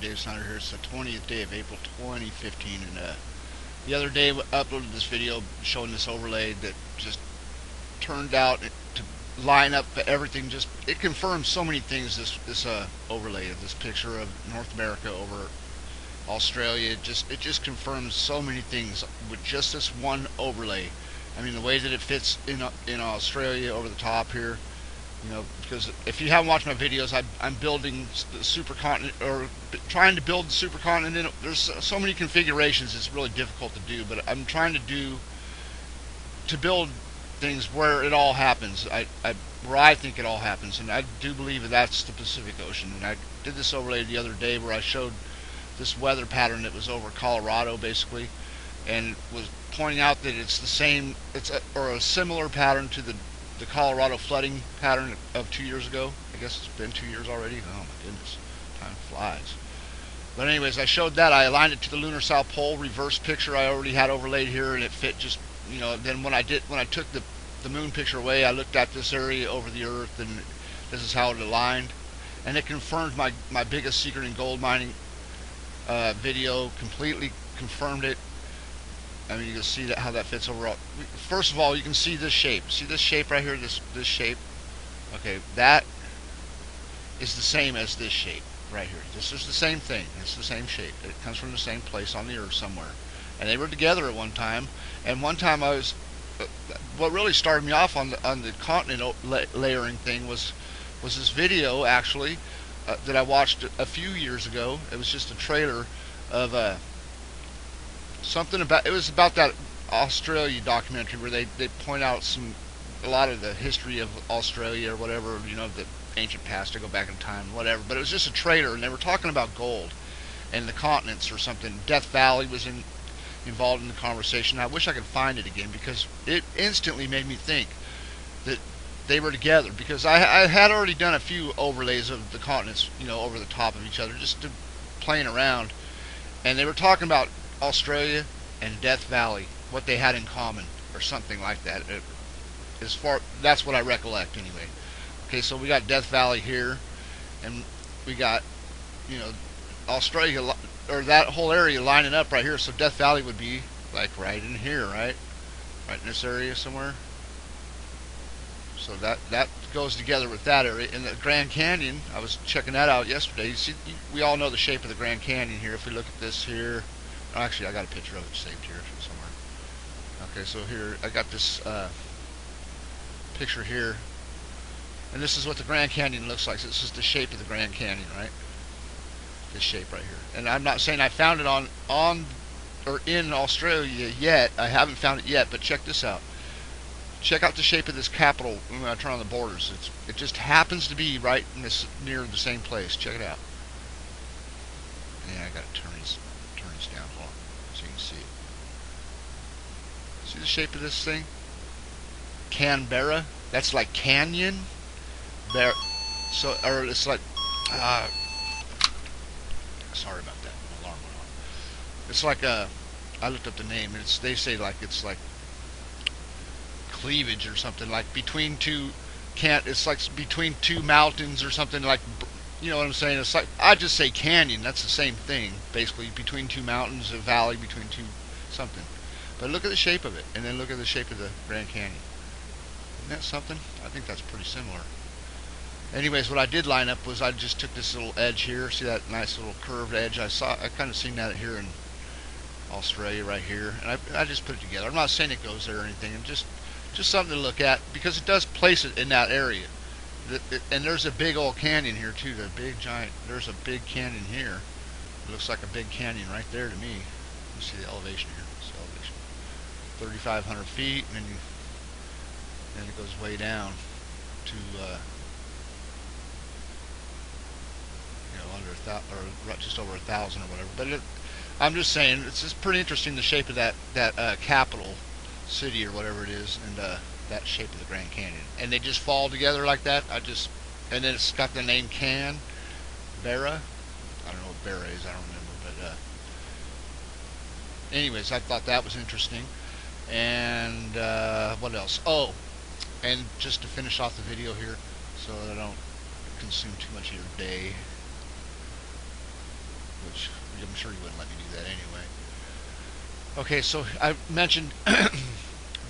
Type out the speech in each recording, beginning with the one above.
Dave Snyder here. It's the 20th day of April 2015, and the other day I uploaded this video showing this overlay that just turned out to line up for everything. Just it confirms so many things. This overlay of this picture of North America over Australia, it just confirms so many things with just this one overlay. I mean, the way that it fits in Australia over the top here. You know, because if you haven't watched my videos, I'm building the supercontinent, or trying to build the supercontinent. There's so many configurations; it's really difficult to do. But I'm trying to build things where it all happens. Where I think it all happens, and I do believe that that's the Pacific Ocean. And I did this overlay the other day where I showed this weather pattern that was over Colorado, basically, and was pointing out that it's the same, or a similar pattern to the Colorado flooding pattern of 2 years ago. I guess it's been 2 years already. Oh my goodness, time flies. But anyways, I showed that. I aligned it to the lunar south pole. Reverse picture I already had overlaid here, and it fit just, you know. Then when I took the moon picture away, I looked at this area over the Earth, and this is how it aligned, and it confirmed my biggest secret in gold mining video. Completely confirmed it. I mean, you can see how that fits overall. First of all, you can see this shape. See this shape right here? This shape? Okay, that is the same as this shape right here. This is the same thing. It's the same shape. It comes from the same place on the Earth somewhere. And they were together at one time. And one time I was... what really started me off on the continent layering thing was this video, actually, that I watched a few years ago. It was just a trailer of... something about, it was about that Australia documentary where they point out a lot of the history of Australia or whatever, you know, the ancient past, to go back in time, whatever. But it was just a trailer, and they were talking about gold and the continents or something. Death Valley was involved in the conversation. I wish I could find it again, because it instantly made me think that they were together, because I had already done a few overlays of the continents, you know, over the top of each other, just playing around, and they were talking about Australia and Death Valley, what they had in common, or something like that. That's what I recollect anyway. Okay, so we got Death Valley here, and we got, you know, Australia, or that whole area lining up right here. So Death Valley would be like right in here, right in this area somewhere. So that goes together with that area. In the Grand Canyon, I was checking that out yesterday. You see, we all know the shape of the Grand Canyon here. If we look at this here. Actually, I got a picture of it saved here somewhere. Okay, so here I got this picture here, and this is what the Grand Canyon looks like. So this is the shape of the Grand Canyon, right? This shape right here. And I'm not saying I found it on or in Australia yet. I haven't found it yet, but check this out. Check out the shape of this capital. I'm going to turn on the borders. It just happens to be right in this, near the same place. Check it out. Yeah, I got to turn these down so you can see it. See the shape of this thing? Canberra. That's like canyon. There. So, or it's like. Sorry about that. My alarm went off. It's like a. I looked up the name. They say like it's like cleavage or something, like between two. It's like between two mountains or something, like. You know what I'm saying? It's like, I just say canyon. That's the same thing, basically. Between two mountains, a valley between two something. But look at the shape of it, and then look at the shape of the Grand Canyon. Isn't that something? I think that's pretty similar. Anyways, what I did line up was I just took this little edge here. See that nice little curved edge? I kind of seen that here in Australia right here, and I just put it together. I'm not saying it goes there or anything, and just something to look at, because it does place it in that area. And there's a big old canyon here too. There's a big canyon here. It looks like a big canyon right there to me. You see the elevation here. It's the elevation, 3,500 feet, and then it goes way down to you know, under or just over 1,000 or whatever. But I'm just saying, it's just pretty interesting, the shape of that capital city or whatever it is, and that shape of the Grand Canyon, and they just fall together like that. And then it's got the name Canberra. I don't know what Barra is. I don't remember. But anyways, I thought that was interesting. And what else? Oh, and just to finish off the video here, so that I don't consume too much of your day. which I'm sure you wouldn't let me do that anyway. Okay, so I mentioned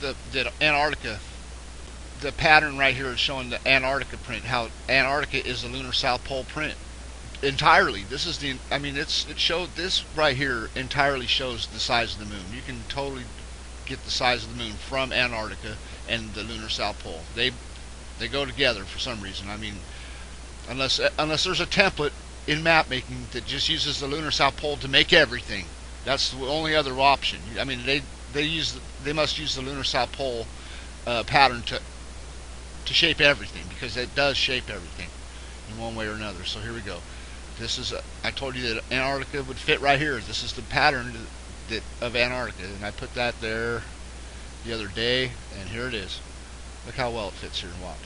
the Antarctica. The pattern right here is showing the Antarctica print. How Antarctica is the lunar South Pole print entirely. This is the. I mean, it showed this right here entirely shows the size of the moon. You can totally get the size of the moon from Antarctica and the lunar South Pole. They go together for some reason. I mean, unless there's a template in map making that just uses the lunar South Pole to make everything. That's the only other option. I mean, they must use the lunar South Pole pattern to shape everything, because it does shape everything in one way or another. So here we go. This is I told you that Antarctica would fit right here. This is the pattern of Antarctica, and I put that there the other day, and here it is. Look how well it fits here, and watch.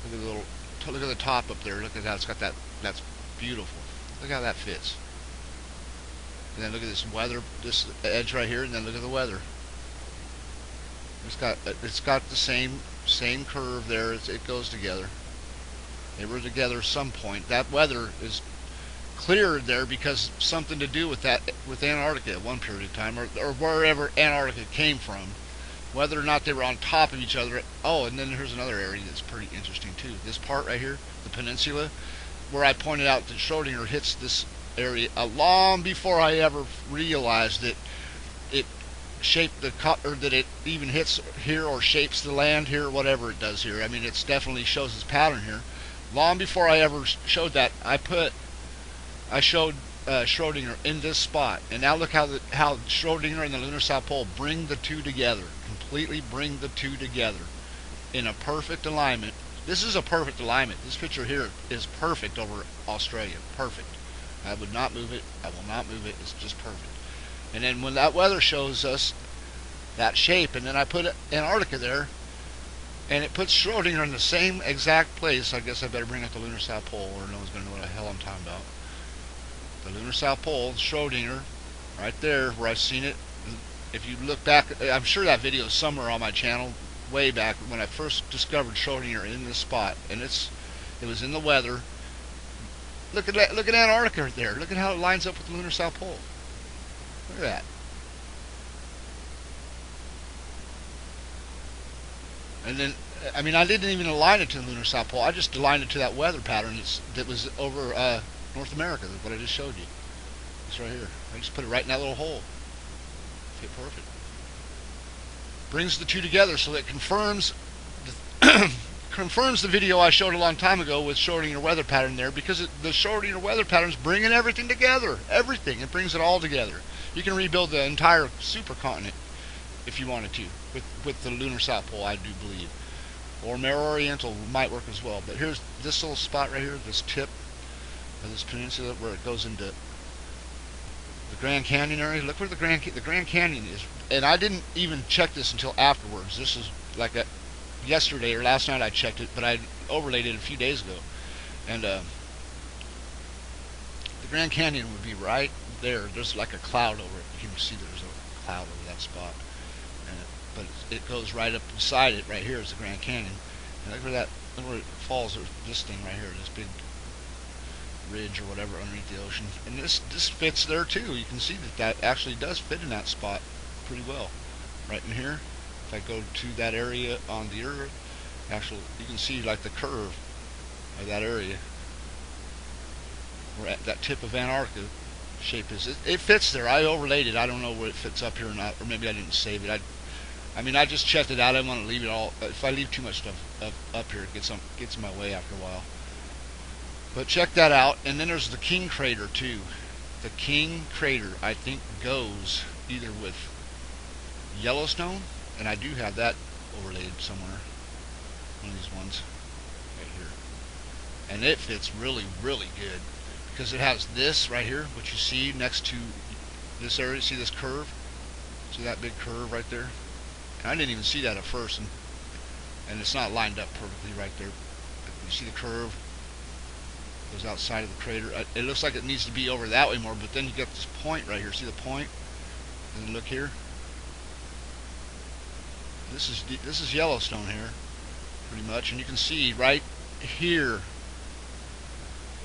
Look at the little. Look at the top up there. Look at how it's got that. That's beautiful. Look how that fits. And then look at this weather, this edge right here, and then look at the weather. It's got the same curve there. It goes together. They were together at some point. That weather is cleared there because something to do with Antarctica at one period of time, or wherever Antarctica came from. Whether or not they were on top of each other. Oh, and then here's another area that's pretty interesting too. This part right here, the peninsula, where I pointed out that Schrodinger hits this area long before I ever realized that it shaped or that it even hits here or shapes the land here, whatever it does here. I mean, it definitely shows its pattern here. Long before I ever showed that, I showed Schrodinger in this spot, and now look how Schrodinger and the lunar South Pole bring the two together, completely bring the two together in a perfect alignment. This is a perfect alignment. This picture here is perfect over Australia, perfect. I would not move it. I will not move it. It's just perfect. And then when that weather shows us that shape, and then I put Antarctica there, and it puts Schrodinger in the same exact place. I guess I better bring up the lunar South Pole, or no one's going to know what the hell I'm talking about. The lunar South Pole, Schrodinger, right there where I've seen it. If you look back, I'm sure that video is somewhere on my channel, way back when I first discovered Schrodinger in this spot, and it was in the weather. Look at that! Look at Antarctica right there. Look at how it lines up with the lunar South Pole. Look at that. And then, I mean, I didn't even align it to the lunar South Pole. I just aligned it to that weather pattern that was over North America, what I just showed you. It's right here. I just put it right in that little hole. Fit perfect. Brings the two together, so that confirms confirms the video I showed a long time ago with Schrodinger weather pattern there, because the Schrodinger weather pattern is bringing everything together. Everything. It brings it all together. You can rebuild the entire supercontinent if you wanted to with the lunar South Pole, I do believe. Or Mare Oriental might work as well. But here's this little spot right here, this tip of this peninsula where it goes into the Grand Canyon area. Look where the Grand Canyon is. And I didn't even check this until afterwards. This is like yesterday or last night I checked it, but I overlaid it a few days ago. And the Grand Canyon would be right there. There's like a cloud over it. You can see there's a cloud over that spot. But it goes right up beside it. Right here is the Grand Canyon. And look where it falls. There's this thing right here, this big ridge or whatever underneath the ocean. And this fits there too. You can see that actually does fit in that spot pretty well. Right in here. If I go to that area on the Earth, actually you can see like the curve of that area. Where at that tip of Antarctica shape is. It fits there. I overlaid it. I don't know where it fits up here or not, or maybe I didn't save it. I mean, I just checked it out. I didn't want to leave it all. If I leave too much stuff up here, it gets in my way after a while. But check that out. And then there's the King Crater too. The King Crater, I think, goes either with Yellowstone, and I do have that overlaid somewhere. One of these ones right here. And it fits really, really good because it has this right here, what you see next to this area. See this curve? See that big curve right there? And I didn't even see that at first, and it's not lined up perfectly right there. But you see the curve goes outside of the crater. It looks like it needs to be over that way more, but then you got this point right here. See the point? And then look here. This is Yellowstone here, pretty much. And you can see right here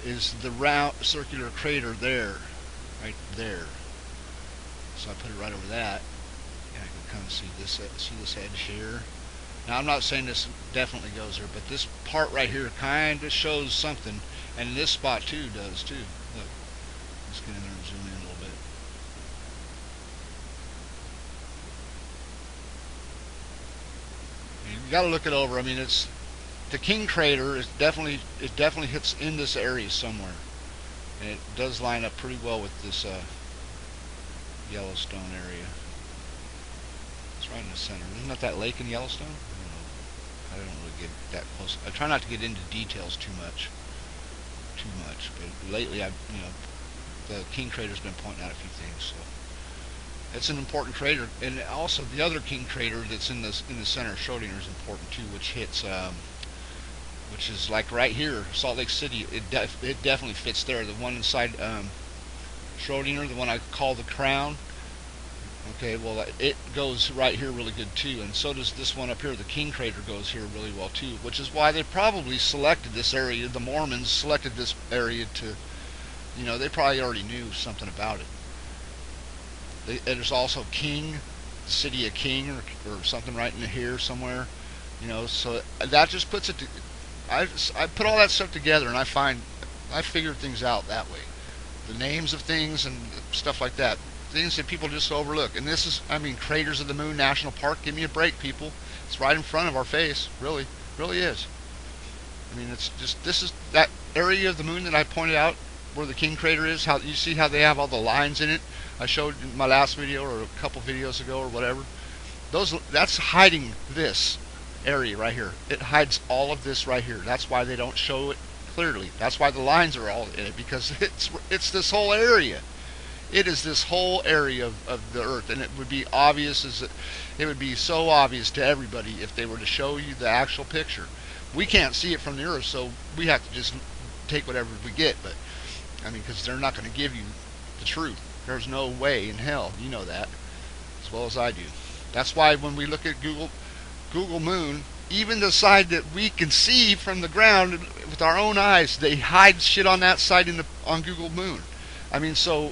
is the round circular crater there, right there. So I put it right over that, and I can kind of see this edge here. Now I'm not saying this definitely goes there, but this part right here kind of shows something, and this spot too does too. Look, let's get in there and zoom in a little bit. You got to look it over. I mean, it's the King Crater is definitely hits in this area somewhere, and it does line up pretty well with this Yellowstone area. It's right in the center. Isn't that lake in Yellowstone? I don't really get that close. I try not to get into details too much. But lately, the King Crater's been pointing out a few things. So it's an important crater, and also the other King Crater that's in the center of Schrodinger is important too, which hits, which is like right here, Salt Lake City. It definitely fits there. The one inside Schrodinger, the one I call the Crown. Okay, well, it goes right here really good too, and so does this one up here. The King Crater goes here really well too, which is why they probably selected this area. The Mormons selected this area to, they probably already knew something about it. There's also King, the city of King, or something right in here somewhere, so that just puts it to, I put all that stuff together, and I figured things out that way. The names of things and stuff like that. Things that people just overlook. And this is, Craters of the Moon National Park. Give me a break, people. It's right in front of our face. Really is. It's just, this is that area of the moon that I pointed out where the King Crater is. How you see how they have all the lines in it. I showed in my last video or a couple videos ago or whatever. That's hiding this area right here. It hides all of this right here. That's why they don't show it clearly. That's why the lines are all in it, because it's this whole area. It is this whole area of the Earth, and it would be obvious it would be so obvious to everybody if they were to show you the actual picture. We can't see it from the Earth, so we have to just take whatever we get. But because they're not going to give you the truth. There's no way in hell. You know that as well as I do. That's why when we look at Google Moon, even the side that we can see from the ground with our own eyes, they hide shit on that side on Google Moon. So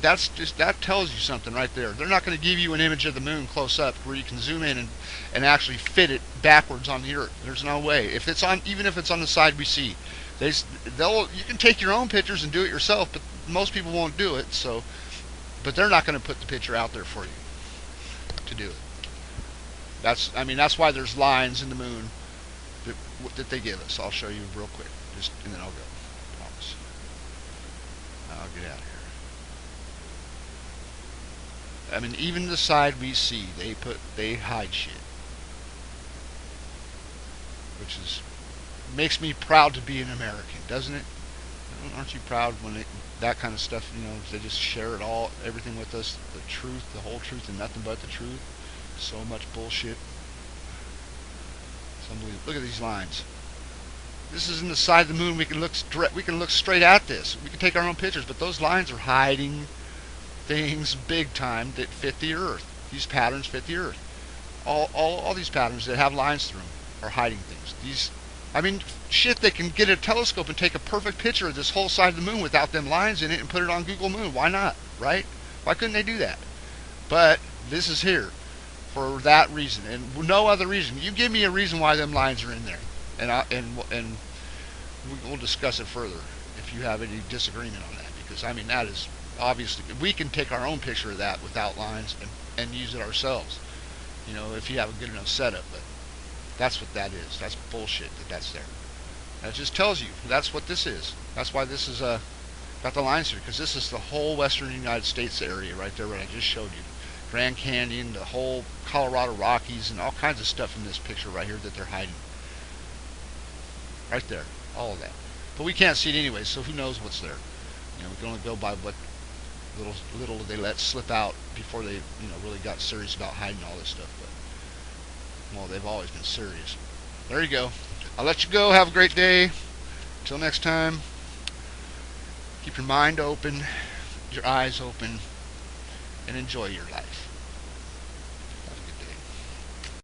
that tells you something right there. They're not going to give you an image of the moon close up where you can zoom in and actually fit it backwards on the Earth. There's no way. Even if it's on the side we see, you can take your own pictures and do it yourself, but most people won't do it. But they're not going to put the picture out there for you to do it. That's why there's lines in the moon that they give us. I'll show you real quick, and then I'll go. I promise. I'll get out of here. Even the side we see, they hide shit, which makes me proud to be an American, doesn't it? Aren't you proud when that kind of stuff, they just share it all, everything with us, the truth, the whole truth, and nothing but the truth? So much bullshit. It's unbelievable. Look at these lines. This is in the side of the moon. We can look straight at this. We can take our own pictures, but those lines are hiding things big time that fit the Earth. These patterns fit the Earth. All these patterns that have lines through them are hiding things. Shit, they can get a telescope and take a perfect picture of this whole side of the moon without them lines in it and put it on Google Moon. Why not, right? Why couldn't they do that? But this is here for that reason and no other reason. You give me a reason why them lines are in there, and we'll discuss it further if you have any disagreement on that, because that is obviously, we can take our own picture of that without lines and use it ourselves, if you have a good enough setup. But that's what that is. That's bullshit that's there. That just tells you that's what this is. That's why this is got the lines here, because this is the whole western United States area right there, what I just showed you. Grand Canyon, the whole Colorado Rockies, and all kinds of stuff in this picture right here that they're hiding. Right there, all of that. But we can't see it anyway, so who knows what's there? We can only go by what little they let slip out before they really got serious about hiding all this stuff. But well, they've always been serious. There you go. I'll let you go. Have a great day. Until next time, keep your mind open, your eyes open, and enjoy your life.